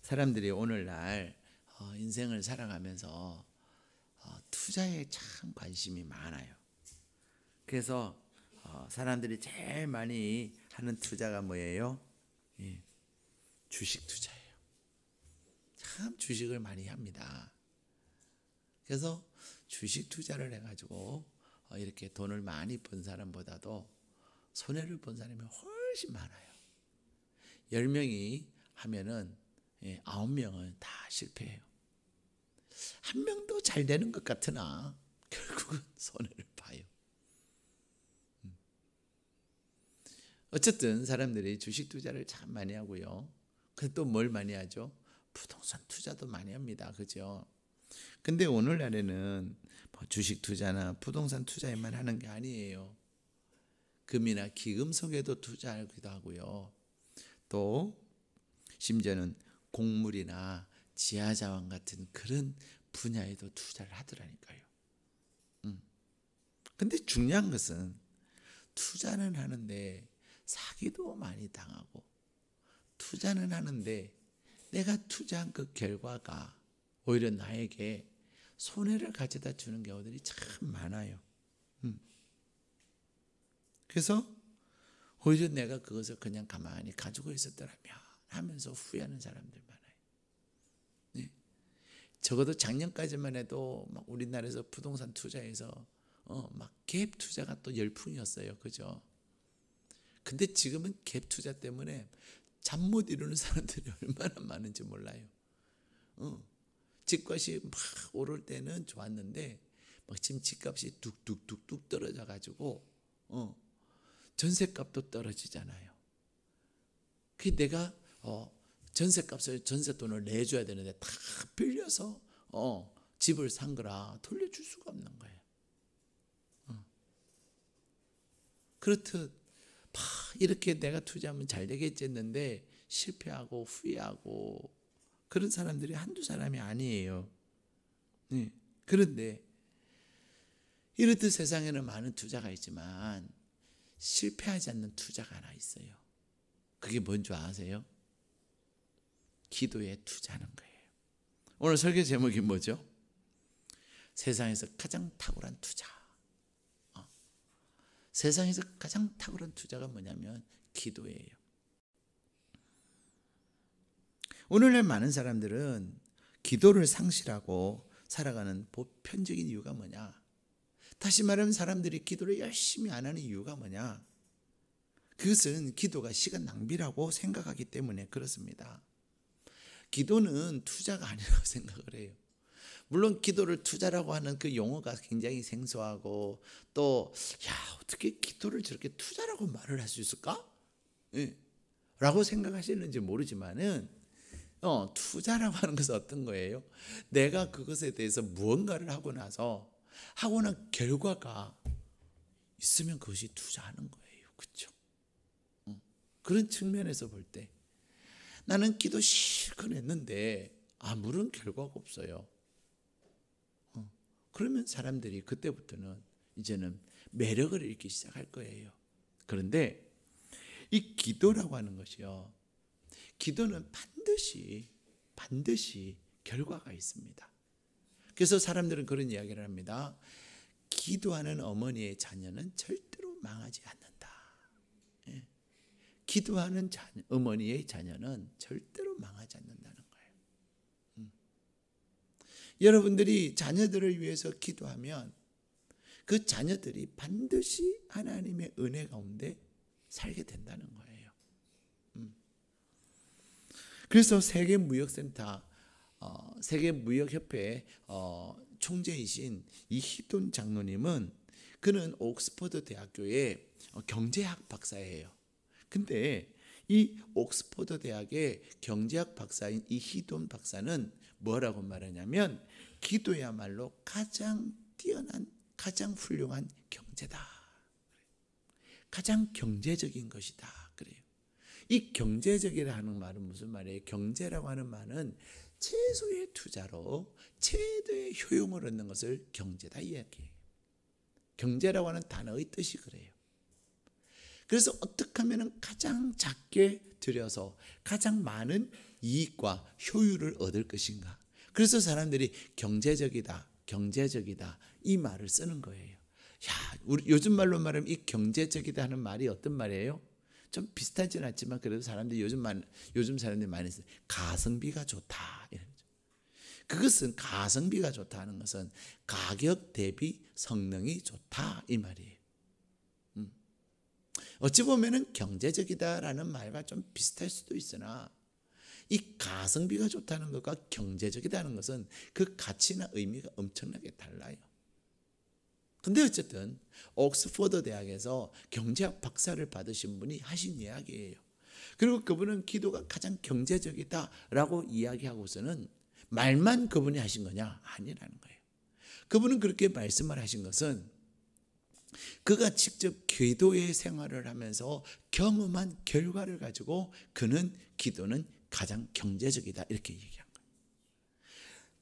사람들이 오늘날 인생을 살아가면서 투자에 참 관심이 많아요. 그래서 사람들이 제일 많이 하는 투자가 뭐예요? 주식 투자예요. 참 주식을 많이 합니다. 그래서 주식 투자를 해가지고 이렇게 돈을 많이 번 사람보다도 손해를 본 사람이 훨씬 많아요. 10명이 하면은 9명은 다 실패해요. 한 명도 잘 되는 것 같으나 결국은 손해를 봐요. 어쨌든 사람들이 주식 투자를 참 많이 하고요. 근데 또 뭘 많이 하죠? 부동산 투자도 많이 합니다. 그죠? 근데 오늘날에는 주식 투자나 부동산 투자에만 하는 게 아니에요. 금이나 기금 속에도 투자하기도 하고요. 또 심지어는 곡물이나 지하자원 같은 그런 분야에도 투자를 하더라니까요. 근데 중요한 것은 투자는 하는데 사기도 많이 당하고, 투자는 하는데 내가 투자한 그 결과가 오히려 나에게 손해를 가져다 주는 경우들이 참 많아요. 그래서 오히려 내가 그것을 그냥 가만히 가지고 있었더라면 하면서 후회하는 사람들 많아요. 네. 적어도 작년까지만 해도 막 우리나라에서 부동산 투자에서 막 갭 투자가 또 열풍이었어요. 그죠? 근데 지금은 갭 투자 때문에 잠 못 이루는 사람들이 얼마나 많은지 몰라요. 집값이 막 오를 때는 좋았는데 막 지금 집값이 뚝뚝뚝뚝 떨어져 가지고 전세값도 떨어지잖아요. 그 내가 전세값을 전세돈을 내줘야 되는데 다 빌려서 집을 산 거라 돌려줄 수가 없는 거예요. 그렇듯 막 이렇게 내가 투자하면 잘 되겠지 했는데 실패하고 후회하고 그런 사람들이 한두 사람이 아니에요. 네. 그런데 이렇듯 세상에는 많은 투자가 있지만 실패하지 않는 투자가 하나 있어요. 그게 뭔지 아세요? 기도에 투자하는 거예요. 오늘 설교 제목이 뭐죠? 세상에서 가장 탁월한 투자. 세상에서 가장 탁월한 투자가 뭐냐면 기도예요. 오늘날 많은 사람들은 기도를 상실하고 살아가는 보편적인 이유가 뭐냐? 다시 말하면 사람들이 기도를 열심히 안 하는 이유가 뭐냐? 그것은 기도가 시간 낭비라고 생각하기 때문에 그렇습니다. 기도는 투자가 아니라고 생각을 해요. 물론 기도를 투자라고 하는 그 용어가 굉장히 생소하고 또 어떻게 기도를 저렇게 투자라고 말을 할 수 있을까? 라고 생각하시는지 모르지만은 투자라고 하는 것은 어떤 거예요? 내가 그것에 대해서 무언가를 하고 나서 하고 난 결과가 있으면 그것이 투자하는 거예요. 그렇죠? 그런 측면에서 볼 때 나는 기도 실컷 했는데 아무런 결과가 없어요. 그러면 사람들이 그때부터는 이제는 매력을 잃기 시작할 거예요. 그런데 이 기도라고 하는 것이요, 기도는 반드시 결과가 있습니다. 그래서 사람들은 그런 이야기를 합니다. 기도하는 어머니의 자녀는 절대로 망하지 않는다. 기도하는 어머니의 자녀는 절대로 망하지 않는다는 거예요. 여러분들이 자녀들을 위해서 기도하면 그 자녀들이 반드시 하나님의 은혜 가운데 살게 된다는 거예요. 그래서 세계무역센터, 세계무역협회 총재이신 이희돈 장로님은 그는 옥스퍼드 대학교의 경제학 박사예요. 근데 이 옥스퍼드 대학의 경제학 박사인 이희돈 박사는 뭐라고 말하냐면 기도야말로 가장 뛰어난, 가장 훌륭한 경제다. 가장 경제적인 것이다. 그래요. 이 경제적이라는 말은 무슨 말이에요? 경제라고 하는 말은 최소의 투자로 최대의 효용을 얻는 것을 경제다 이야기해요. 경제라고 하는 단어의 뜻이 그래요. 그래서 어떻게 하면 가장 작게 들여서 가장 많은 이익과 효율을 얻을 것인가. 그래서 사람들이 경제적이다 이 말을 쓰는 거예요. 우리 요즘 말로 말하면 이 경제적이다 하는 말이 어떤 말이에요? 좀 비슷하지는 않지만 그래도 사람들이 요즘 사람들이 많이 써요. 가성비가 좋다 이런 거죠. 그것은 가성비가 좋다는 것은 가격 대비 성능이 좋다 이 말이에요. 어찌 보면은 경제적이다라는 말과 좀 비슷할 수도 있으나 이 가성비가 좋다는 것과 경제적이다는 것은 그 가치나 의미가 엄청나게 달라요. 근데 어쨌든 옥스퍼드 대학에서 경제학 박사를 받으신 분이 하신 이야기예요. 그리고 그분은 기도가 가장 경제적이다라고 이야기하고서는 말만 그분이 하신 거냐? 아니라는 거예요. 그분은 그렇게 말씀을 하신 것은 그가 직접 기도의 생활을 하면서 경험한 결과를 가지고 그는 기도는 가장 경제적이다 이렇게 얘기한 거예요.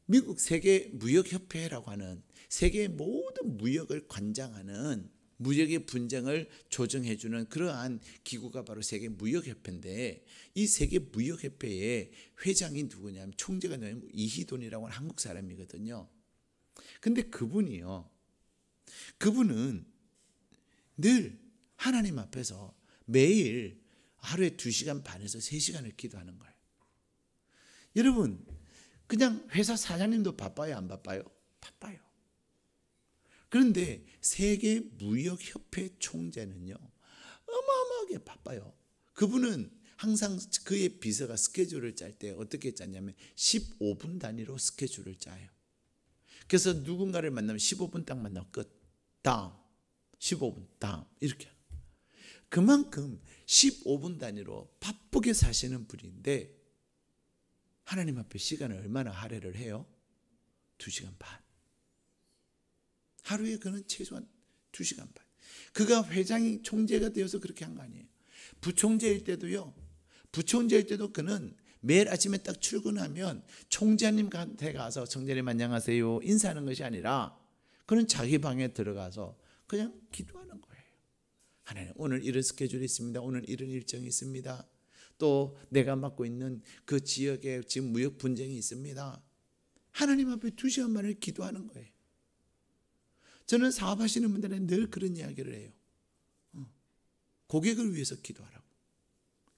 미국 세계무역협회라고 하는 세계의 모든 무역을 관장하는 무역의 분쟁을 조정해주는 그러한 기구가 바로 세계무역협회인데 이 세계무역협회의 회장이 누구냐면 총재가 누구냐면 이희돈이라고 하는 한국 사람이거든요. 근데 그분은 늘 하나님 앞에서 매일 하루에 2시간 반에서 3시간을 기도하는 거예요. 여러분 그냥 회사 사장님도 바빠요 안 바빠요? 바빠요. 그런데 세계무역협회 총재는요 어마어마하게 바빠요. 그분은 항상 그의 비서가 스케줄을 짤 때 어떻게 짰냐면 15분 단위로 스케줄을 짜요. 그래서 누군가를 만나면 15분 딱 만나고 끝. 다음 15분 다음 이렇게. 그만큼 15분 단위로 바쁘게 사시는 분인데 하나님 앞에 시간을 얼마나 할애를 해요? 2시간 반. 하루에 그는 최소한 2시간 반. 그가 회장이 총재가 되어서 그렇게 한 거 아니에요. 부총재일 때도요. 부총재일 때도 그는 매일 아침에 딱 출근하면 총재님한테 가서 총재님 안녕하세요 인사하는 것이 아니라 그는 자기 방에 들어가서 그냥 기도하는 거예요. 하나님 오늘 이런 스케줄이 있습니다. 오늘 이런 일정이 있습니다. 또 내가 맡고 있는 그 지역에 지금 무역 분쟁이 있습니다. 하나님 앞에 2시간 만을 기도하는 거예요. 저는 사업하시는 분들은 늘 그런 이야기를 해요. 고객을 위해서 기도하라고.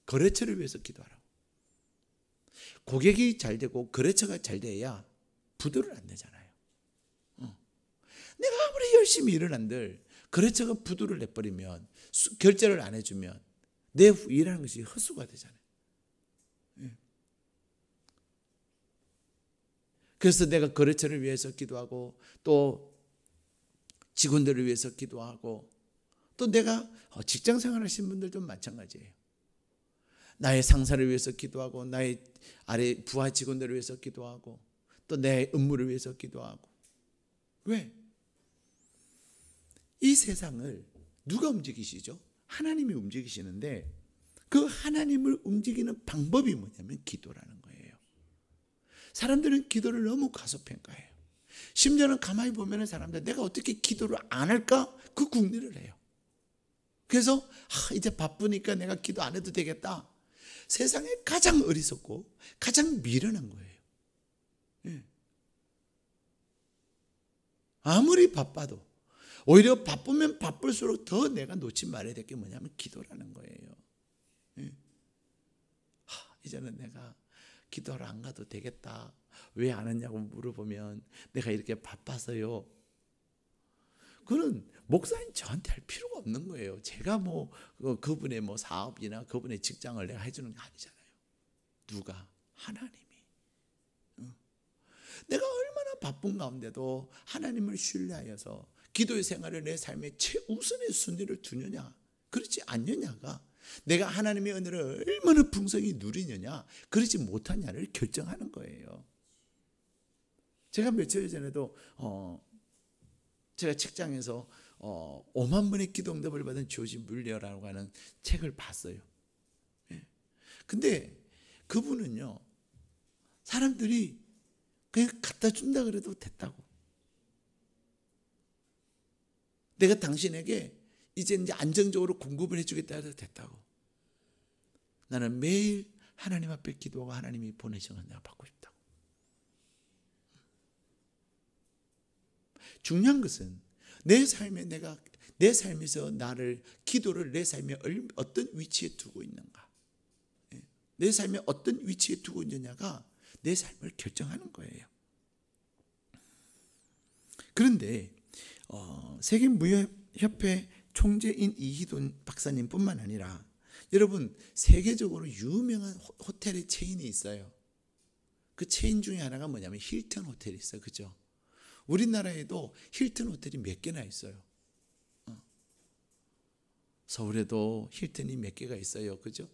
거래처를 위해서 기도하라고. 고객이 잘 되고 거래처가 잘 돼야 부도를 안 내잖아요. 내가 아무리 열심히 일을 한들 거래처가 부도를 내버리면 결제를 안 해주면 내 일하는 것이 헛수가 되잖아요. 그래서 내가 거래처를 위해서 기도하고 또 직원들을 위해서 기도하고 또 내가 직장 생활하시는 분들도 마찬가지예요. 나의 상사를 위해서 기도하고 나의 아래 부하 직원들을 위해서 기도하고 또 내 업무를 위해서 기도하고. 왜? 이 세상을 누가 움직이시죠? 하나님이 움직이시는데 그 하나님을 움직이는 방법이 뭐냐면 기도라는 거예요. 사람들은 기도를 너무 과소평가해요. 심지어는 가만히 보면 사람들 내가 어떻게 기도를 안 할까? 그 궁리를 해요. 그래서 이제 바쁘니까 내가 기도 안 해도 되겠다. 세상에 가장 어리석고 가장 미련한 거예요. 아무리 바빠도 오히려 바쁘면 바쁠수록 더 내가 놓지 말아야 될 게 뭐냐면 기도라는 거예요. 이제는 내가 기도를 안 가도 되겠다. 왜 안 했냐고 물어보면 내가 이렇게 바빠서요. 그는 목사님 저한테 할 필요가 없는 거예요. 제가 그분의 사업이나 그분의 직장을 내가 해주는 게 아니잖아요. 누가? 하나님이. 내가 얼마나 바쁜 가운데도 하나님을 신뢰하여서 기도의 생활을 내 삶의 최우선의 순위를 두느냐 그렇지 않느냐가 내가 하나님의 은혜를 얼마나 풍성히 누리느냐 그러지 못하냐를 결정하는 거예요. 제가 며칠 전에도 제가 책장에서 5만 번의 기도 응답을 받은 조지 물리어라고 하는 책을 봤어요. 근데 그분은요 사람들이 그냥 갖다 준다 그래도 됐다고. 내가 당신에게 이제 안정적으로 공급을 해주겠다 해도 됐다고. 나는 매일 하나님 앞에 기도하고 하나님이 보내신 건 내가 받고 싶다고. 중요한 것은 내 삶에서 나를, 기도를 내 삶에 어떤 위치에 두고 있는가, 내 삶에 어떤 위치에 두고 있느냐가 내 삶을 결정하는 거예요. 그런데 세계무역협회 총재인 이희돈 박사님뿐만 아니라 여러분, 세계적으로 유명한 호텔의 체인이 있어요. 그 체인 중에 하나가 뭐냐면 힐튼 호텔이 있어요. 그죠? 우리나라에도 힐튼 호텔이 몇 개나 있어요. 서울에도 힐튼이 몇 개가 있어요. 그죠?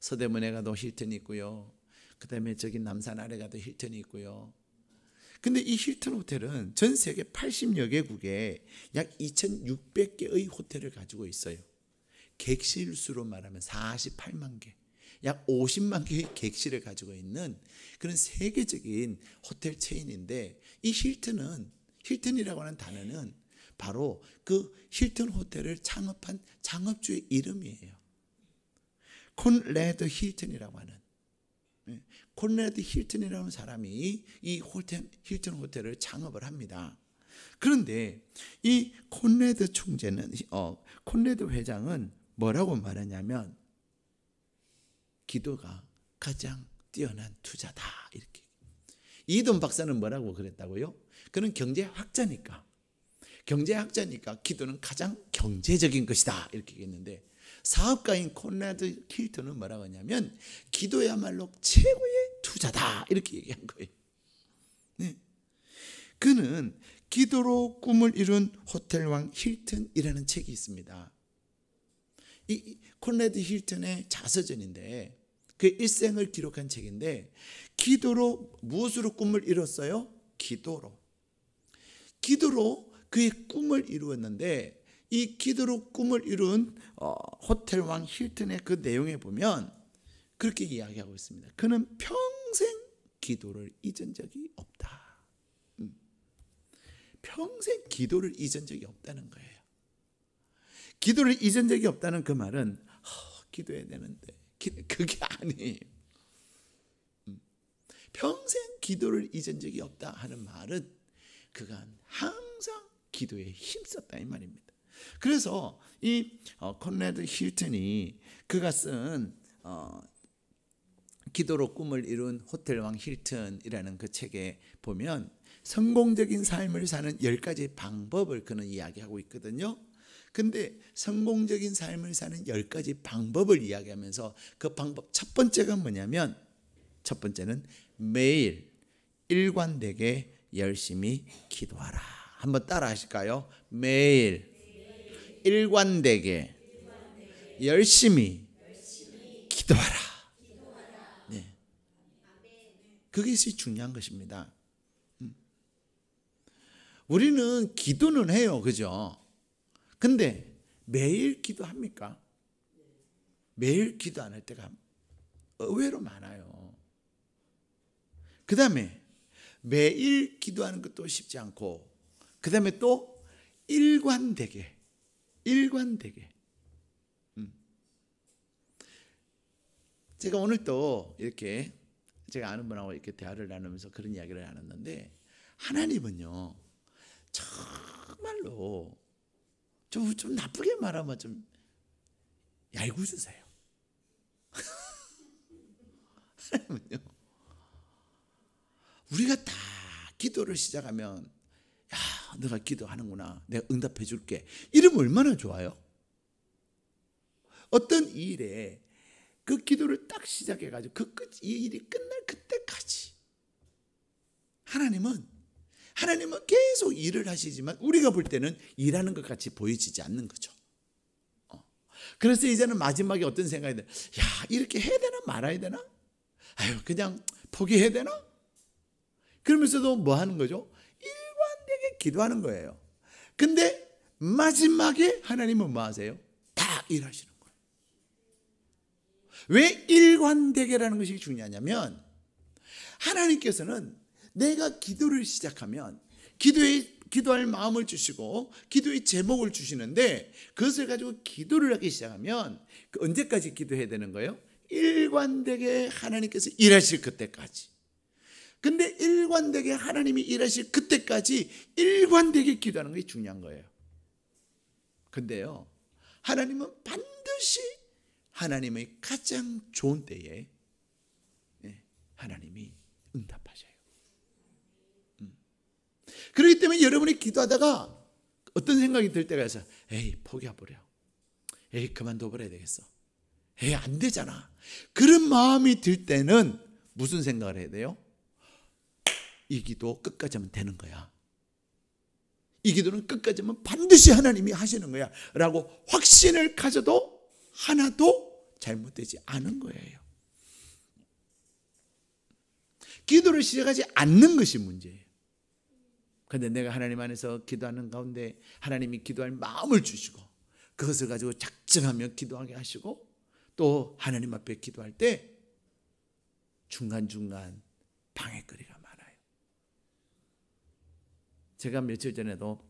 서대문에 가도 힐튼이 있고요. 그 다음에 저기 남산 아래 가도 힐튼이 있고요. 근데 이 힐튼 호텔은 전 세계 80여 개국에 약 2,600개의 호텔을 가지고 있어요. 객실 수로 말하면 48만 개, 약 50만 개의 객실을 가지고 있는 그런 세계적인 호텔 체인인데, 이 힐튼이라고 하는 단어는 바로 그 힐튼 호텔을 창업한 창업주의 이름이에요. 콘래드 힐튼이라고 하는, 콘래드 힐튼이라는 사람이 이 힐튼 호텔을 창업을 합니다. 그런데 이 콘래드 총재는, 콘래드 회장은 뭐라고 말하냐면 기도가 가장 뛰어난 투자다, 이렇게. 이돈 박사는 뭐라고 그랬다고요? 그는 경제학자니까 기도는 가장 경제적인 것이다, 이렇게 얘기했는데, 사업가인 콘래드 힐튼은 뭐라고 하냐면 기도야말로 최고의 투자다, 이렇게 얘기한 거예요. 네. 그는 기도로 꿈을 이룬 호텔왕 힐튼이라는 책이 있습니다. 이 콘래드 힐튼의 자서전인데, 그 일생을 기록한 책인데, 기도로 무엇으로 꿈을 이뤘어요? 기도로 그의 꿈을 이루었는데, 이 기도로 꿈을 이룬 호텔왕 힐튼의 그 내용에 보면 그렇게 이야기하고 있습니다. 그는 평생 기도를 잊은 적이 없다. 평생 기도를 잊은 적이 없다는 거예요. 기도를 잊은 적이 없다는 그 말은 기도해야 되는데, 그게 아니에요. 평생 기도를 잊은 적이 없다 하는 말은 그가 항상 기도에 힘썼다, 이 말입니다. 그래서 이 콘래드 힐튼이 그가 쓴 기도로 꿈을 이룬 호텔왕 힐튼이라는 그 책에 보면 성공적인 삶을 사는 10가지 방법을 그는 이야기하고 있거든요. 근데 성공적인 삶을 사는 10가지 방법을 이야기하면서 그 방법 첫 번째가 뭐냐면, 첫 번째는 매일 일관되게 열심히 기도하라. 한번 따라 하실까요? 매일 일관되게 열심히 기도하라. 네. 그것이 중요한 것입니다. 우리는 기도는 해요, 그죠? 근데 매일 기도합니까? 매일 기도 안 할 때가 의외로 많아요. 그 다음에 매일 기도하는 것도 쉽지 않고, 그 다음에 또 일관되게. 제가 오늘 또 이렇게 제가 아는 분하고 이렇게 대화를 나누면서 그런 이야기를 나눴는데, 하나님은요 정말로 좀 나쁘게 말하면 좀 얄궂으세요. 하나님은요, 우리가 다 기도를 시작하면 야, 너가 기도하는구나, 내가 응답해 줄게, 이러면 얼마나 좋아요. 어떤 일에 그 기도를 딱 시작해가지고 이 일이 끝날 그때까지 하나님은 계속 일을 하시지만 우리가 볼 때는 일하는 것 같이 보여지지 않는 거죠. 그래서 이제는 마지막에 어떤 생각이 들어요. 야, 이렇게 해야 되나 말아야 되나? 아유, 그냥 포기해야 되나? 그러면서도 뭐 하는 거죠? 일관되게 기도하는 거예요. 근데 마지막에 하나님은 뭐 하세요? 다 일하시는 거예요. 왜 일관되게라는 것이 중요하냐면, 하나님께서는 내가 기도를 시작하면 기도할 마음을 주시고 기도의 제목을 주시는데, 그것을 가지고 기도를 하기 시작하면 언제까지 기도해야 되는 거예요? 일관되게 하나님께서 일하실 그때까지. 근데 일관되게 하나님이 일하실 그때까지 일관되게 기도하는 게 중요한 거예요. 근데요, 하나님은 반드시 하나님의 가장 좋은 때에 하나님이 응답하셔요. 그렇기 때문에 여러분이 기도하다가 어떤 생각이 들 때가 있어요. 에이, 포기해버려. 에이, 그만둬버려야 되겠어. 에이, 안 되잖아. 그런 마음이 들 때는 무슨 생각을 해야 돼요? 이 기도 끝까지 하면 되는 거야. 이 기도는 끝까지 하면 반드시 하나님이 하시는 거야 라고 확신을 가져도 하나도 잘못되지 않은 거예요. 기도를 시작하지 않는 것이 문제예요. 그런데 내가 하나님 안에서 기도하는 가운데 하나님이 기도할 마음을 주시고 그것을 가지고 작정하며 기도하게 하시고 또 하나님 앞에 기도할 때 중간중간 방해거리가 많아요. 제가 며칠 전에도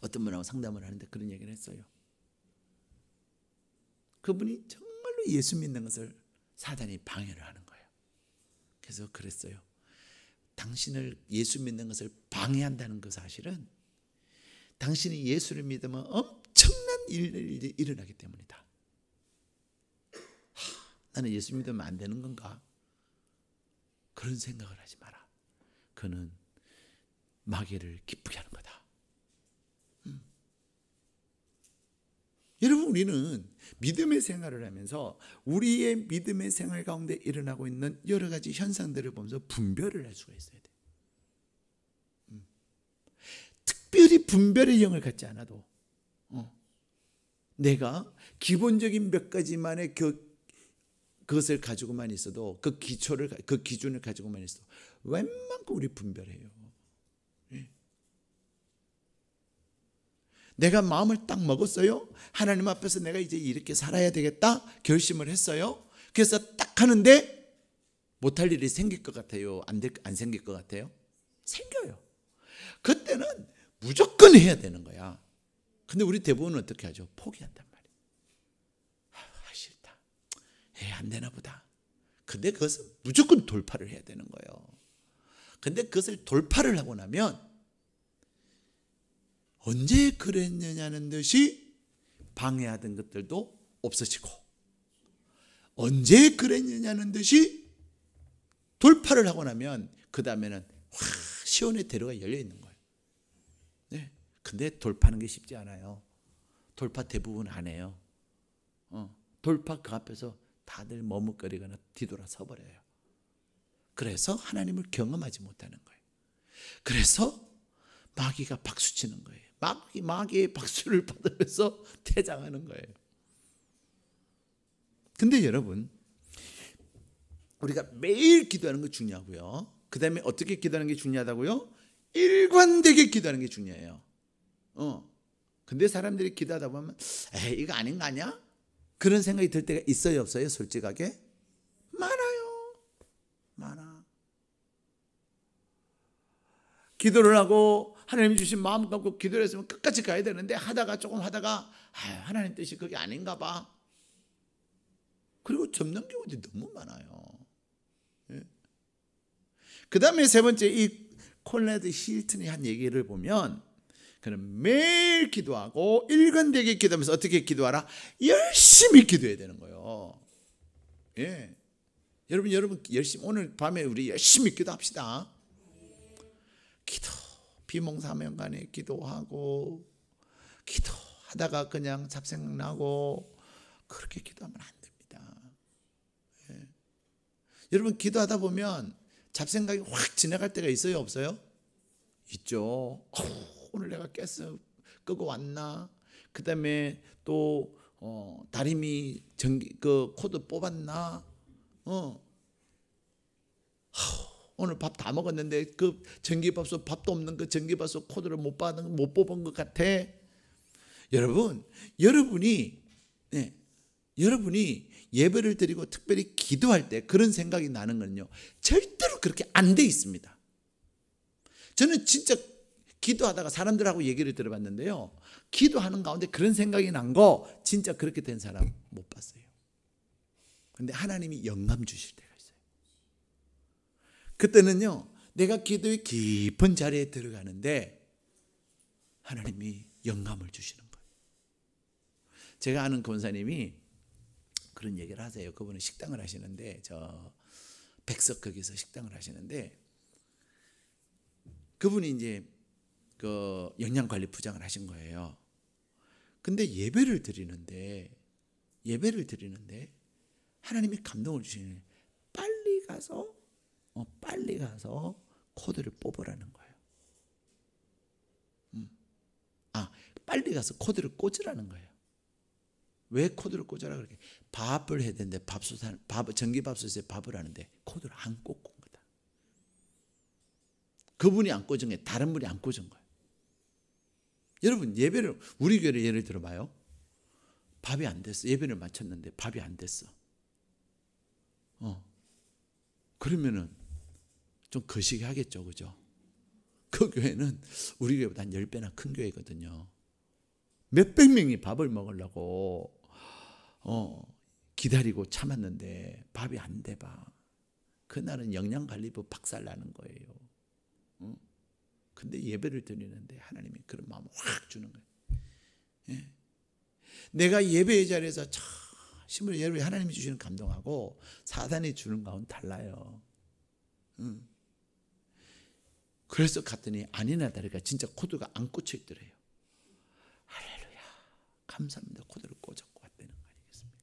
어떤 분하고 상담을 하는데 그런 얘기를 했어요. 그분이 정말로 예수 믿는 것을 사단이 방해를 하는 거예요. 그래서 그랬어요. 당신을 예수 믿는 것을 방해한다는 그 사실은 당신이 예수를 믿으면 엄청난 일이 일어나기 때문이다. 나는 예수 믿으면 안 되는 건가? 그런 생각을 하지 마라. 그는 마귀를 기쁘게 하는 거다. 여러분, 우리는 믿음의 생활을 하면서 우리의 믿음의 생활 가운데 일어나고 있는 여러 가지 현상들을 보면서 분별을 할 수가 있어야 돼요. 특별히 분별의 영을 갖지 않아도 내가 기본적인 몇 가지만의 그것을 가지고만 있어도 그 기준을 가지고만 있어도 웬만큼 우리 분별해요. 내가 마음을 딱 먹었어요. 하나님 앞에서 내가 이제 이렇게 살아야 되겠다 결심을 했어요. 그래서 딱 하는데 못할 일이 생길 것 같아요? 안 생길 것 같아요? 생겨요. 그때는 무조건 해야 되는 거야. 근데 우리 대부분은 어떻게 하죠? 포기한단 말이에요. 싫다. 안 되나 보다. 근데 그것은 무조건 돌파를 해야 되는 거예요. 근데 그것을 돌파를 하고 나면 언제 그랬느냐는 듯이 방해하던 것들도 없어지고 언제 그랬느냐는 듯이 돌파를 하고 나면 그 다음에는 시온의 대로가 열려 있는 거예요. 네. 근데 돌파하는 게 쉽지 않아요. 돌파 대부분 안 해요. 돌파 그 앞에서 다들 머뭇거리거나 뒤돌아 서버려요. 그래서 하나님을 경험하지 못하는 거예요. 그래서 마귀가 박수치는 거예요. 마귀의 박수를 받으면서 퇴장하는 거예요. 근데 여러분, 우리가 매일 기도하는 거 중요하고요. 그 다음에 어떻게 기도하는 게 중요하다고요? 일관되게 기도하는 게 중요해요. 근데 사람들이 기도하다 보면 에이, 이거 아닌 거 아니야? 그런 생각이 들 때가 있어요, 없어요? 솔직하게? 많아요. 많아. 기도를 하고 하나님 주신 마음 갖고 기도를 했으면 끝까지 가야 되는데 조금 하다가 하나님 뜻이 그게 아닌가 봐. 그리고 접는 경우도 너무 많아요. 그 다음에 세 번째, 이 콜레드 힐튼이 한 얘기를 보면 그는 매일 기도하고 일관되게 기도하면서 어떻게 기도하라? 열심히 기도해야 되는 거예요. 예. 여러분 열심히, 오늘 밤에 우리 열심히 기도합시다. 기도, 비몽사명간에 기도하고 기도하다가 그냥 잡생각나고 그렇게 기도하면 안 됩니다. 예. 여러분, 기도하다 보면 잡생각이 확 지나갈 때가 있어요, 없어요? 있죠. 오늘 내가 가스 끄고 왔나? 그 다음에 또 다리미 그 코드 뽑았나? 오늘 밥 다 먹었는데 그 전기밥솥 밥도 없는 그 전기밥솥 코드를 못 뽑은 것 같아. 여러분이 예배를 드리고 특별히 기도할 때 그런 생각이 나는 건요, 절대로 그렇게 안 돼 있습니다. 저는 진짜 기도하다가 사람들하고 얘기를 들어봤는데요, 기도하는 가운데 그런 생각이 난 거 진짜 그렇게 된 사람 못 봤어요. 근데 하나님이 영감 주실 때가 있어요. 그때는요, 내가 기도의 깊은 자리에 들어가는데 하나님이 영감을 주시는 거예요. 제가 아는 권사님이 그런 얘기를 하세요. 그분은 식당을 하시는데, 저 백석 거기서 식당을 하시는데, 그분이 이제 그 영양관리부장을 하신 거예요. 근데 예배를 드리는데 하나님이 감동을 주시는, 빨리 가서 코드를 뽑으라는 거예요. 빨리 가서 코드를 꽂으라는 거예요. 왜 코드를 꽂으라 그렇게? 밥을 해야 되는데 전기밥솥에 밥을 하는데 코드를 안 꽂고 온 거다. 그분이 안 꽂은 게 다른 분이 안 꽂은 거예요. 여러분, 예배를, 우리 교회를 예를 들어봐요. 밥이 안 됐어. 예배를 마쳤는데 밥이 안 됐어. 그러면은 좀 거시기 하겠죠, 그죠? 그 교회는 우리 교회보다 한 10배나 큰 교회거든요. 몇백 명이 밥을 먹으려고 기다리고 참았는데 밥이 안 돼 봐. 그날은 영양관리부 박살나는 거예요. 근데 예배를 드리는데 하나님이 그런 마음을 확 주는 거예요. 예. 내가 예배의 자리에서 심으로 여러분이 하나님이 주시는 감동하고 사단이 주는 감은 달라요. 그래서 갔더니 아니나 다를까 진짜 코드가 안 꽂혀 있더래요. 할렐루야, 감사합니다. 코드를 꽂았고 왔다는 거 아니겠습니까?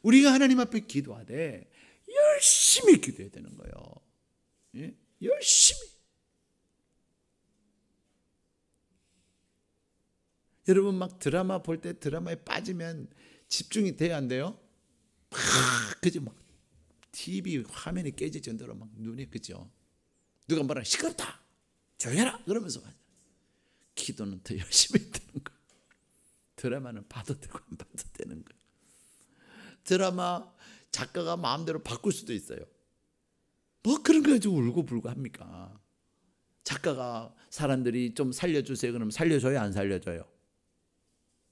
우리가 하나님 앞에 기도하되 열심히 기도해야 되는 거예요. 예? 열심히. 여러분, 막 드라마 볼 때 드라마에 빠지면 집중이 돼야 안 돼요? 그죠? 막 TV 화면이 깨질 정도로 막 눈에, 그죠? 누가 뭐라 시끄럽다, 조용해라 그러면서 기도는 더 열심히 해야 되는 거예요. 드라마는 봐도 되고 안 봐도 되는 거예요. 드라마 작가가 마음대로 바꿀 수도 있어요. 뭐 그런 거 가지고 울고불고 합니까? 작가가 사람들이 좀 살려주세요 그러면 살려줘요, 안 살려줘요?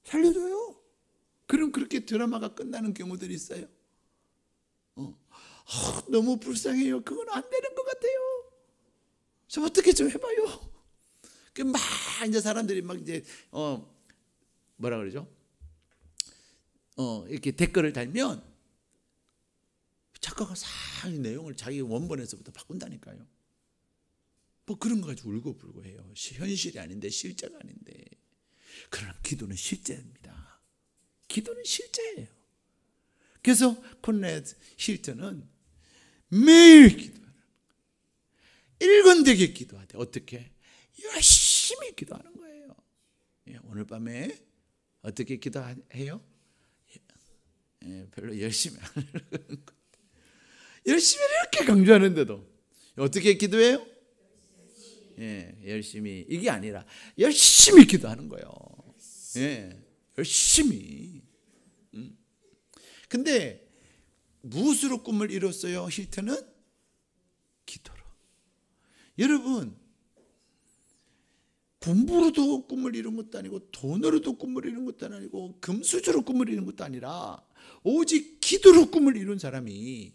살려줘요. 그럼 그렇게 드라마가 끝나는 경우들이 있어요. 너무 불쌍해요. 그건 안 되는 것 같아요. 좀 어떻게 좀 해봐요. 막 이제 사람들이 막 이제 뭐라 그러죠? 이렇게 댓글을 달면 작가가 싹 내용을 자기 원본에서부터 바꾼다니까요. 뭐 그런 거 가지고 울고불고 해요. 현실이 아닌데, 실제가 아닌데. 그러나 기도는 실제입니다. 기도는 실제예요. 그래서 콘레드 힐튼은 매일 기도하는, 일관되게 기도하되 어떻게? 열심히 기도하는 거예요. 오늘 밤에 어떻게 기도해요? 별로 열심히 안 하는 거예요. 열심히 이렇게 강조하는데도 어떻게 기도해요? 열심히. 이게 아니라 열심히 기도하는 거예요. 열심히. 근데 무엇으로 꿈을 이뤘어요? 힐튼은 기도로. 여러분, 공부로도 꿈을 이룬 것도 아니고 돈으로도 꿈을 이룬 것도 아니고 금수저로 꿈을 이룬 것도 아니라 오직 기도로 꿈을 이룬 사람이,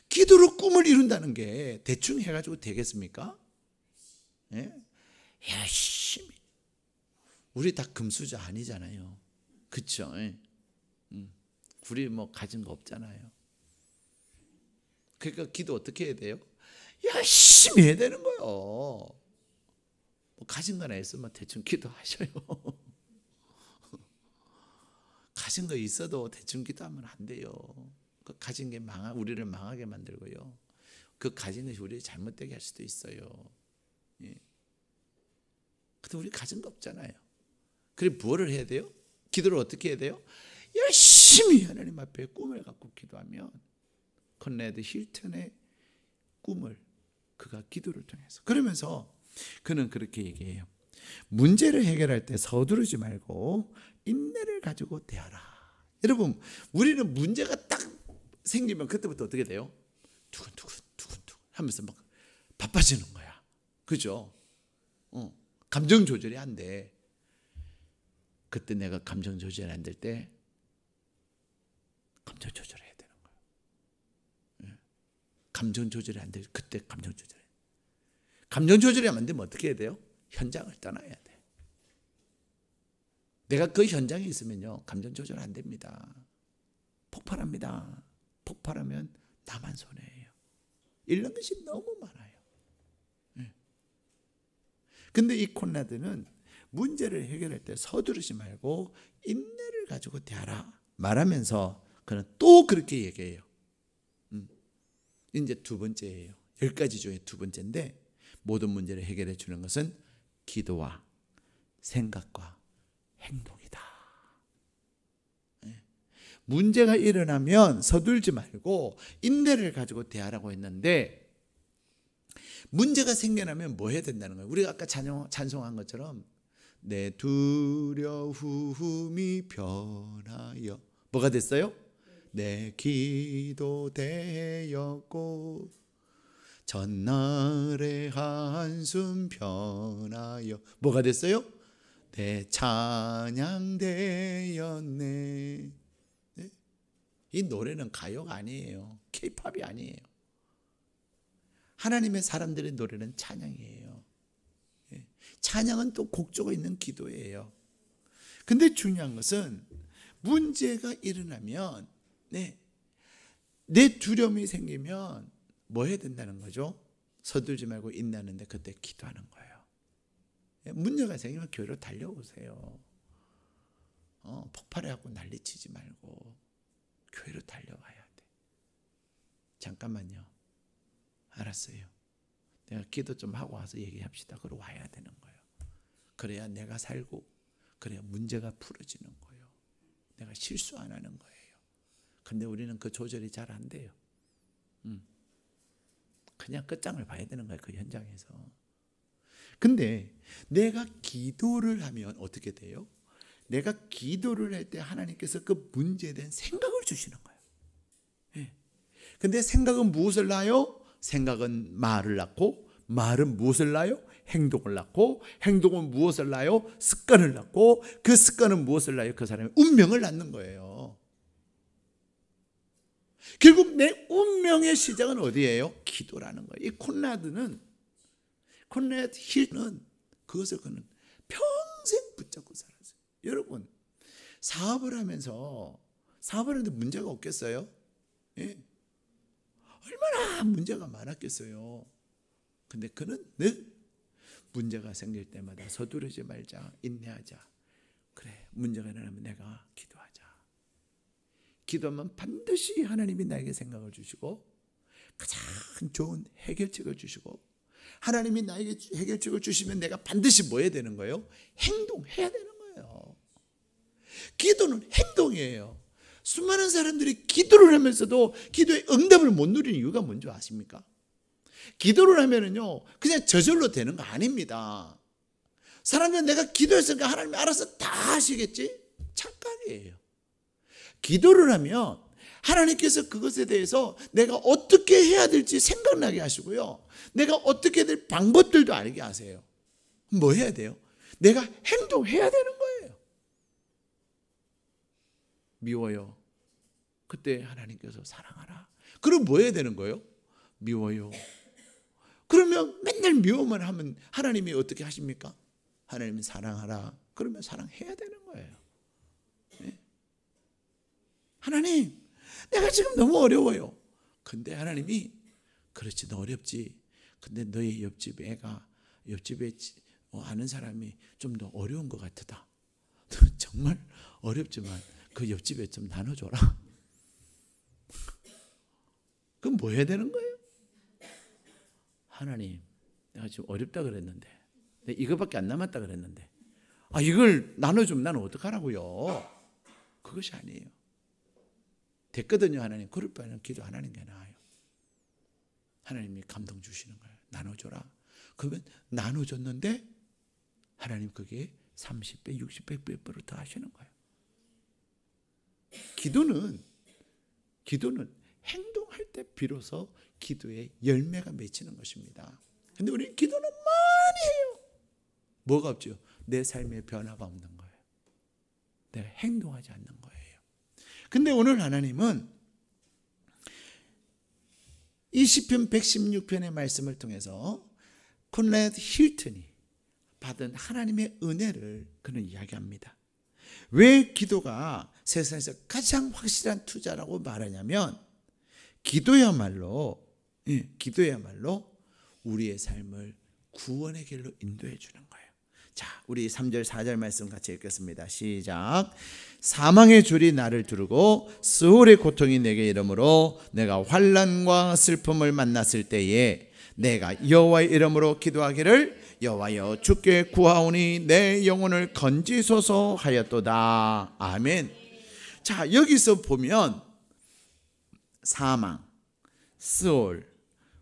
기도로 꿈을 이룬다는 게 대충 해가지고 되겠습니까? 열심히. 우리 다 금수저 아니잖아요. 그렇죠? 우리 뭐 가진 거 없잖아요. 그러니까 기도 어떻게 해야 돼요? 열심히 해야 되는 거예요. 뭐 가진 거나 있으면 대충 기도하셔요. 가진 거 있어도 대충 기도하면 안 돼요. 그 가진 게 우리를 망하게 만들고요. 그 가진 것이 우리를 잘못되게 할 수도 있어요. 근데 우리 가진 거 없잖아요. 그래 무엇을 해야 돼요? 기도를 어떻게 해야 돼요? 열심히 하나님 앞에 꿈을 갖고 기도하면 콘레드 힐튼의 꿈을 그가 기도를 통해서, 그러면서 그는 그렇게 얘기해요. 문제를 해결할 때 서두르지 말고 인내를 가지고 대하라. 여러분, 우리는 문제가 딱 생기면 그때부터 어떻게 돼요? 두근두근 하면서 막 바빠지는 거야. 그죠? 감정 조절이 안 돼. 그때 내가 감정 조절이 안 될 때 감정 조절해야 되는 거예요. 감정 조절이 안 돼. 그때 감정 조절해. 감정 조절이 안 되면 어떻게 해야 돼요? 현장을 떠나야 돼. 내가 그 현장에 있으면요, 감정 조절 안 됩니다. 폭발합니다. 폭발하면 나만 손해예요. 이런 것이 너무 많아요. 근데 이 콘라드는 문제를 해결할 때 서두르지 말고 인내를 가지고 대하라 말하면서 그는 또 그렇게 얘기해요. 이제 두 번째예요. 10가지 중에 두 번째인데, 모든 문제를 해결해 주는 것은 기도와 생각과 행동이다. 문제가 일어나면 서둘지 말고 인내를 가지고 대하라고 했는데, 문제가 생겨나면 뭐 해야 된다는 거예요? 우리가 아까 찬송한 것처럼 내 두려움이 변하여 뭐가 됐어요? 내 기도 되었고 전날의 한숨 변하여 뭐가 됐어요? 내 찬양 되었네. 이 노래는 가요가 아니에요. K-팝이 아니에요. 하나님의 사람들의 노래는 찬양이에요. 찬양은 또 곡조가 있는 기도예요. 근데 중요한 것은 문제가 일어나면 내 두려움이 생기면 뭐 해야 된다는 거죠? 서둘지 말고 인내하는데 그때 기도하는 거예요. 문제가 생기면 교회로 달려오세요. 폭발해갖고 난리치지 말고 교회로 달려와야 돼. 잠깐만요. 알았어요. 내가 기도 좀 하고 와서 얘기합시다. 그러고 와야 되는 거예요. 그래야 내가 살고, 그래야 문제가 풀어지는 거예요. 내가 실수 안 하는 거예요. 근데 우리는 그 조절이 잘 안 돼요. 그냥 끝장을 봐야 되는 거예요. 그 현장에서. 근데 내가 기도를 하면 어떻게 돼요? 내가 기도를 할 때 하나님께서 그 문제에 대한 생각을 주시는 거예요. 근데 생각은 무엇을 낳아요? 생각은 말을 낳고, 말은 무엇을 낳아요? 행동을 낳고, 행동은 무엇을 낳아요? 습관을 낳고, 그 습관은 무엇을 낳아요? 그 사람의 운명을 낳는 거예요. 결국 내 운명의 시작은 어디예요? 기도라는 거예요. 이 콘라드 힐은 그것을 그는 평생 붙잡고 살았어요. 여러분, 사업을 하는데 문제가 없겠어요? 얼마나 문제가 많았겠어요. 근데 그는 늘 문제가 생길 때마다 서두르지 말자, 인내하자. 그래, 문제가 일어나면 내가 기도하자. 기도하면 반드시 하나님이 나에게 생각을 주시고 가장 좋은 해결책을 주시고, 하나님이 나에게 해결책을 주시면 내가 반드시 뭐 해야 되는 거예요? 행동해야 되는 거예요. 기도는 행동이에요. 수많은 사람들이 기도를 하면서도 기도의 응답을 못 누리는 이유가 뭔지 아십니까? 기도를 하면은요, 그냥 저절로 되는 거 아닙니다. 사람들은 내가 기도했으니까 하나님이 알아서 다 하시겠지? 착각이에요. 기도를 하면 하나님께서 그것에 대해서 내가 어떻게 해야 될지 생각나게 하시고요, 내가 어떻게 될 방법들도 알게 하세요. 뭐 해야 돼요? 내가 행동해야 되는 거예요. 미워요. 그때 하나님께서 사랑하라. 그럼 뭐 해야 되는 거예요? 미워요. 그러면 맨날 미워만 하면 하나님이 어떻게 하십니까? 하나님은 사랑하라. 그러면 사랑해야 되는 거예요. 하나님, 내가 지금 너무 어려워요. 근데 하나님이, 그렇지, 너 어렵지. 근데 너의 옆집에 아는 사람이 좀 더 어려운 것 같다. 정말 어렵지만 그 옆집에 좀 나눠줘라. 그럼 뭐 해야 되는 거예요? 하나님, 내가 지금 어렵다 그랬는데, 이거밖에 안 남았다 그랬는데, 이걸 나눠주면 나는 어떡하라고요? 그것이 아니에요. 됐거든요, 하나님. 그럴 바에는 기도 안 하는 게 나아요. 하나님이 감동 주시는 거예요. 나눠줘라. 그러면 나눠줬는데 하나님 거기에 30배, 60배, 100배로 더 하시는 거예요. 기도는 행동할 때 비로소 기도의 열매가 맺히는 것입니다. 근데 우리 기도는 많이 해요. 뭐가 없죠? 내 삶에 변화가 없는 거예요. 내가 행동하지 않는 거예요. 근데 오늘 하나님은 이 시편 116편의 말씀을 통해서 콘라드 힐튼이 받은 하나님의 은혜를 그는 이야기합니다. 왜 기도가 세상에서 가장 확실한 투자라고 말하냐면 기도야말로 우리의 삶을 구원의 길로 인도해 주는 거예요. 자, 우리 3절 4절 말씀 같이 읽겠습니다. 시작. 사망의 줄이 나를 두르고 스올의 고통이 내게 이르므로 내가 환난과 슬픔을 만났을 때에 내가 여호와의 이름으로 기도하기를 여호와여 주께 구하오니 내 영혼을 건지소서 하였도다. 아멘. 자, 여기서 보면 사망, 스올,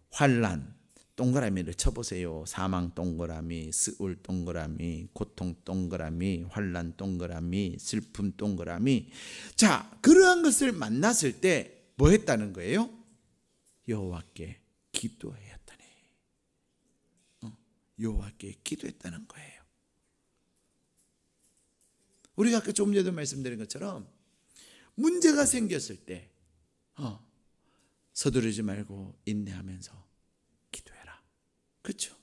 환난 동그라미를 쳐보세요. 사망 동그라미, 스울 동그라미, 고통 동그라미, 환난 동그라미, 슬픔 동그라미. 자, 그러한 것을 만났을 때 뭐 했다는 거예요? 여호와께 기도하였다니. 여호와께 기도했다는 거예요. 우리가 아까 조금 전에도 말씀드린 것처럼 문제가 생겼을 때 서두르지 말고 인내하면서 기도해라. 그렇죠?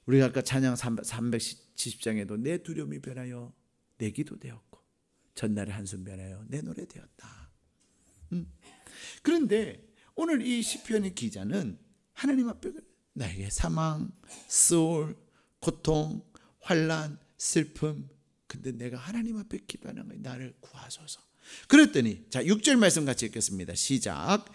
우리가 아까 찬양 370장에도 내 두려움이 변하여 내 기도 되었고 전날의 한숨 변하여 내 노래 되었다. 그런데 오늘 이 시편의 기자는 하나님 앞에 나에게 사망, 스올, 고통, 환난, 슬픔, 근데 내가 하나님 앞에 기도하는 거예요. 나를 구하소서. 그랬더니 자 6절 말씀 같이 읽겠습니다. 시작.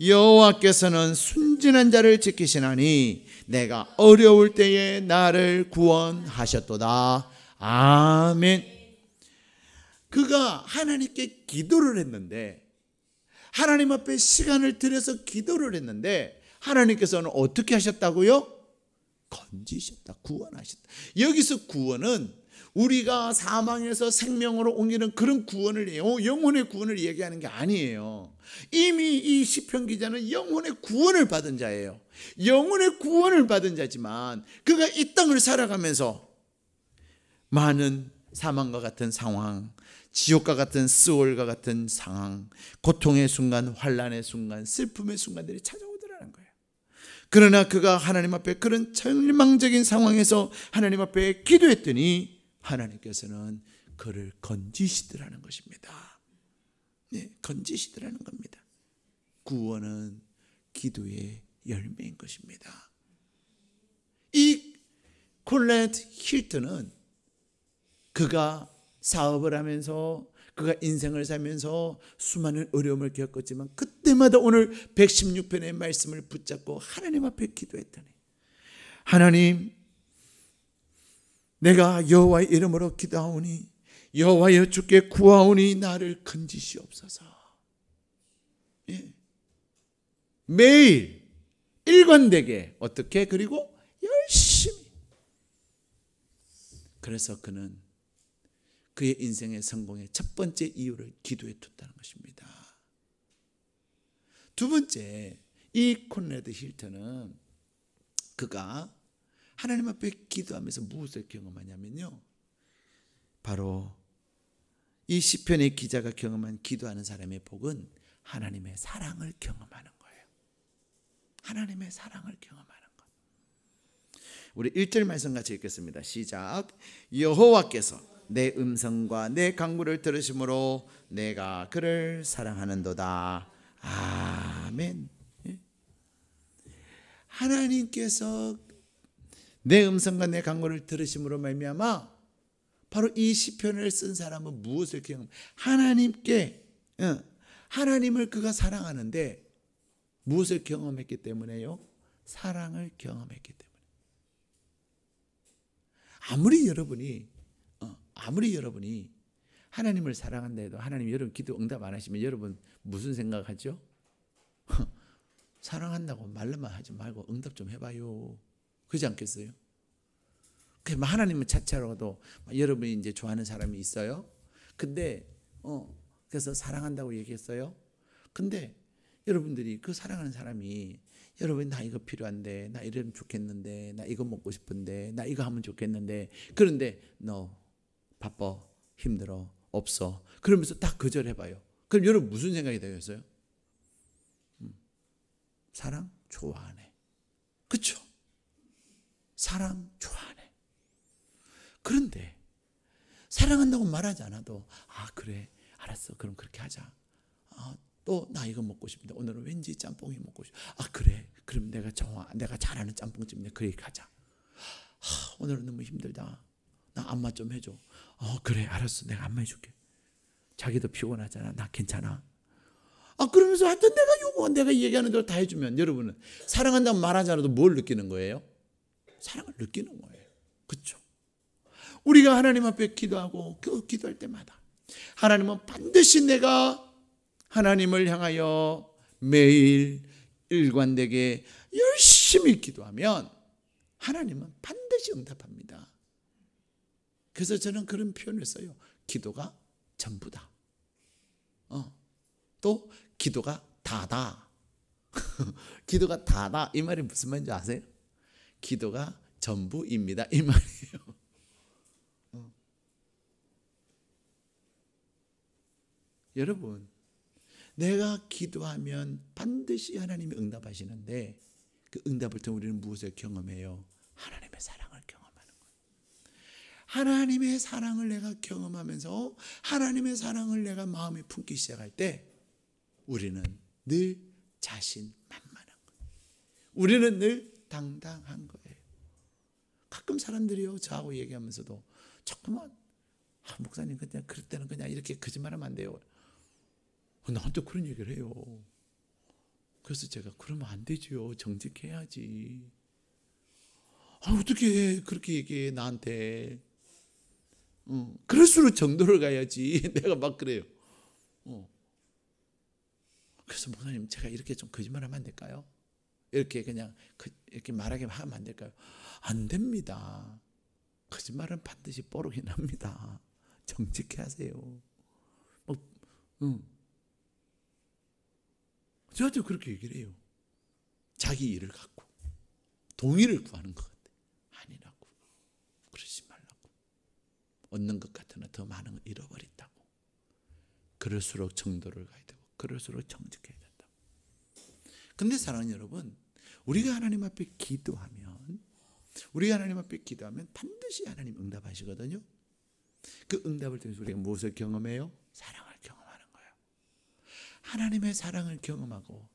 여호와께서는 순진한 자를 지키시나니 내가 어려울 때에 나를 구원하셨도다. 아멘. 그가 하나님께 기도를 했는데 하나님 앞에 시간을 들여서 기도를 했는데 하나님께서는 어떻게 하셨다고요? 건지셨다. 구원하셨다. 여기서 구원은 우리가 사망에서 생명으로 옮기는 그런 구원을 해요. 영혼의 구원을 얘기하는 게 아니에요. 이미 이 시편 기자는 영혼의 구원을 받은 자예요. 영혼의 구원을 받은 자지만 그가 이 땅을 살아가면서 많은 사망과 같은 상황, 지옥과 같은 스올과 같은 상황, 고통의 순간, 환난의 순간, 슬픔의 순간들이 찾아오더라는 거예요. 그러나 그가 하나님 앞에 그런 절망적인 상황에서 하나님 앞에 기도했더니 하나님께서는 그를 건지시더라는 것입니다. 네, 건지시더라는 겁니다. 구원은 기도의 열매인 것입니다. 이 콜렛 힐튼은 그가 사업을 하면서 그가 인생을 살면서 수많은 어려움을 겪었지만 그때마다 오늘 116편의 말씀을 붙잡고 하나님 앞에 기도했더니 하나님, 내가 여호와의 이름으로 기도하오니 여호와여 주께 구하오니 나를 건지시옵소서. 예. 매일 일관되게 어떻게 그리고 열심히. 그래서 그는 그의 인생의 성공의 첫 번째 이유를 기도에 뒀다는 것입니다. 두 번째, 이 콘라드 힐튼은 그가 하나님 앞에 기도하면서 무엇을 경험하냐면요, 바로 이 시편의 기자가 경험한 기도하는 사람의 복은 하나님의 사랑을 경험하는 거예요. 하나님의 사랑을 경험하는 것. 우리 1절 말씀 같이 읽겠습니다. 시작. 여호와께서 내 음성과 내 간구를 들으심으로 내가 그를 사랑하는도다. 아멘. 하나님께서 내 음성과 내 간구를 들으심으로 말미암아 바로 이 시편을 쓴 사람은 무엇을 경험? 하나님께, 하나님을 그가 사랑하는데 무엇을 경험했기 때문에요? 사랑을 경험했기 때문에. 아무리 여러분이 하나님을 사랑한다 해도 하나님 여러분 기도 응답 안 하시면 여러분 무슨 생각하죠? 사랑한다고 말로만 하지 말고 응답 좀 해봐요. 그렇지 않겠어요? 하나님은 자체로도 여러분이 이제 좋아하는 사람이 있어요. 근데 그래서 사랑한다고 얘기했어요. 근데 여러분들이 그 사랑하는 사람이 여러분 나 이거 필요한데, 나 이러면 좋겠는데, 나 이거 먹고 싶은데, 나 이거 하면 좋겠는데, 그런데 너 바빠, 힘들어, 없어. 그러면서 딱 거절해봐요. 그럼 여러분 무슨 생각이 되겠어요? 사랑 좋아하네. 그렇죠? 사랑 좋아하네. 그런데 사랑한다고 말하지 않아도 그래 알았어 그럼 그렇게 하자. 또 나 이거 먹고 싶은데 오늘은 왠지 짬뽕이 먹고 싶어. 그래 그럼 내가 잘하는 짬뽕집인데 그렇게 가자. 오늘은 너무 힘들다. 나 안마 좀 해줘. 그래 알았어 내가 안마 해줄게. 자기도 피곤하잖아. 나 괜찮아. 그러면서 하여튼 내가 얘기하는 대로 다 해주면 여러분은 사랑한다고 말하지 않아도 뭘 느끼는 거예요? 사랑을 느끼는 거예요. 그렇죠? 우리가 하나님 앞에 기도하고 기도할 때마다 하나님은 반드시 내가 하나님을 향하여 매일 일관되게 열심히 기도하면 하나님은 반드시 응답합니다. 그래서 저는 그런 표현을 써요. 기도가 전부다. 또 기도가 다다. 기도가 다다. 이 말이 무슨 말인지 아세요? 기도가 전부입니다. 이 말이에요. 여러분, 내가 기도하면 반드시 하나님이 응답하시는데 그 응답을 통해 우리는 무엇을 경험해요? 하나님의 사랑을 경험하는 거예요. 하나님의 사랑을 내가 경험하면서 하나님의 사랑을 내가 마음에 품기 시작할 때 우리는 늘 자신만만한 거예요. 우리는 늘 당당한 거예요. 가끔 사람들이요 저하고 얘기하면서도 자꾸만 목사님 그냥 그럴 때는 그냥 이렇게 거짓말하면 안 돼요. 나한테 그런 얘기를 해요. 그래서 제가 그러면 안 되지요. 정직해야지. 어떻게 그렇게 얘기해 나한테. 그럴수록 정도를 가야지. 내가 막 그래요. 그래서 목사님 제가 이렇게 좀 거짓말하면 안 될까요? 이렇게 그냥 이렇게 말하게 하면 안 될까요? 안 됩니다. 거짓말은 반드시 뽀록이 납니다. 정직해 하세요. 저한테 그렇게 얘기를 해요. 자기 일을 갖고 동의를 구하는 것 같아. 아니라고. 그러지 말라고. 얻는 것 같으나 더 많은 걸 잃어버린다고. 그럴수록 정도를 가야 되고 그럴수록 정직해야 된다고. 근데 사랑하는 여러분, 우리가 하나님 앞에 기도하면 반드시 하나님 응답하시거든요. 그 응답을 통해서 우리가 무엇을 경험해요? 사랑을 경험하는 거예요. 하나님의 사랑을 경험하고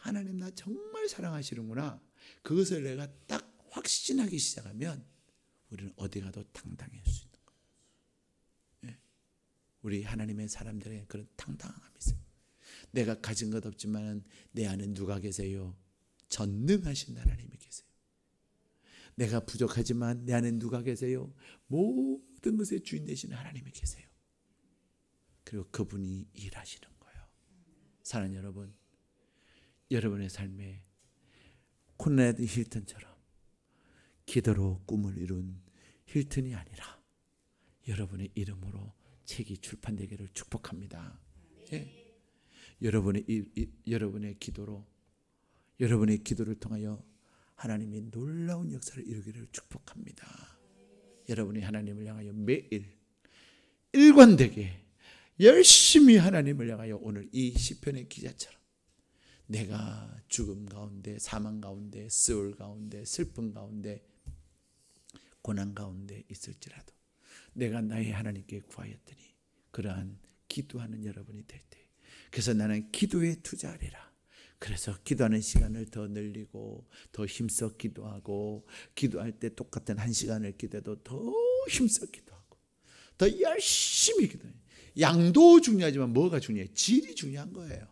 하나님 나 정말 사랑하시는구나. 그것을 내가 딱 확신하기 시작하면 우리는 어디 가도 당당할 수 있는 거예요. 우리 하나님의 사람들의 그런 당당함이 있어요. 내가 가진 것 없지만 내 안에 누가 계세요? 전능하신 하나님이 계세요. 내가 부족하지만 내 안에 누가 계세요? 모든 것의 주인 되시는 하나님이 계세요. 그리고 그분이 일하시는 거예요. 사랑하는 여러분, 여러분의 삶에 코네드 힐튼처럼 기도로 꿈을 이룬 힐튼이 아니라 여러분의 이름으로 책이 출판되기를 축복합니다. 여러분의 기도로, 여러분의 기도를 통하여 하나님이 놀라운 역사를 이루기를 축복합니다. 여러분이 하나님을 향하여 매일 일관되게 열심히 하나님을 향하여 오늘 이 시편의 기자처럼 내가 죽음 가운데, 사망 가운데, 수월 가운데, 슬픔 가운데, 고난 가운데 있을지라도 내가 나의 하나님께 구하였더니 그러한 기도하는 여러분이 될 때, 그래서 나는 기도에 투자하리라. 그래서 기도하는 시간을 더 늘리고 더 힘써 기도하고, 기도할 때 똑같은 1시간을 기도해도 더 힘써 기도하고 더 열심히 기도해요. 양도 중요하지만 뭐가 중요해요? 질이 중요한 거예요.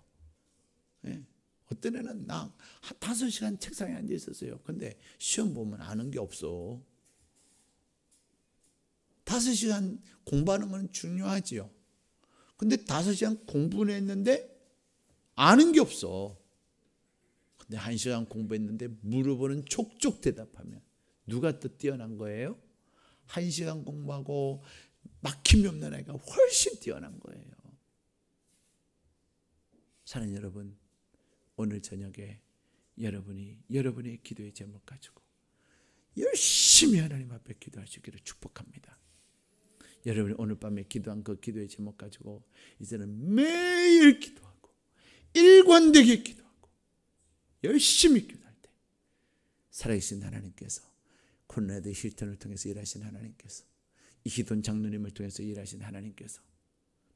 어떤 애는 나 5시간 책상에 앉아 있었어요. 근데 시험 보면 아는 게 없어. 5시간 공부하는 건 중요하지요. 근데 5시간 공부는 했는데 아는 게 없어. 근데 1시간 공부했는데 물어보는 족족 대답하면 누가 더 뛰어난 거예요? 1시간 공부하고 막힘이 없는 아이가 훨씬 뛰어난 거예요. 사랑하는 여러분, 오늘 저녁에 여러분의 기도의 제목 가지고 열심히 하나님 앞에 기도하시기를 축복합니다. 여러분이 오늘 밤에 기도한 그 기도의 제목 가지고 이제는 매일 기도하고 일관되게 기도하고 열심히 기도할 때 살아계신 하나님께서 코로나대 힐튼을 통해서 일하신 하나님께서 이희돈 장로님을 통해서 일하신 하나님께서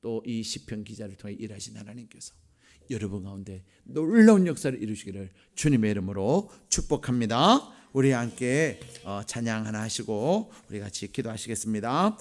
또 이 시편 기자를 통해 일하신 하나님께서 여러분 가운데 놀라운 역사를 이루시기를 주님의 이름으로 축복합니다. 우리 함께 찬양 하나 하시고 우리 같이 기도하시겠습니다.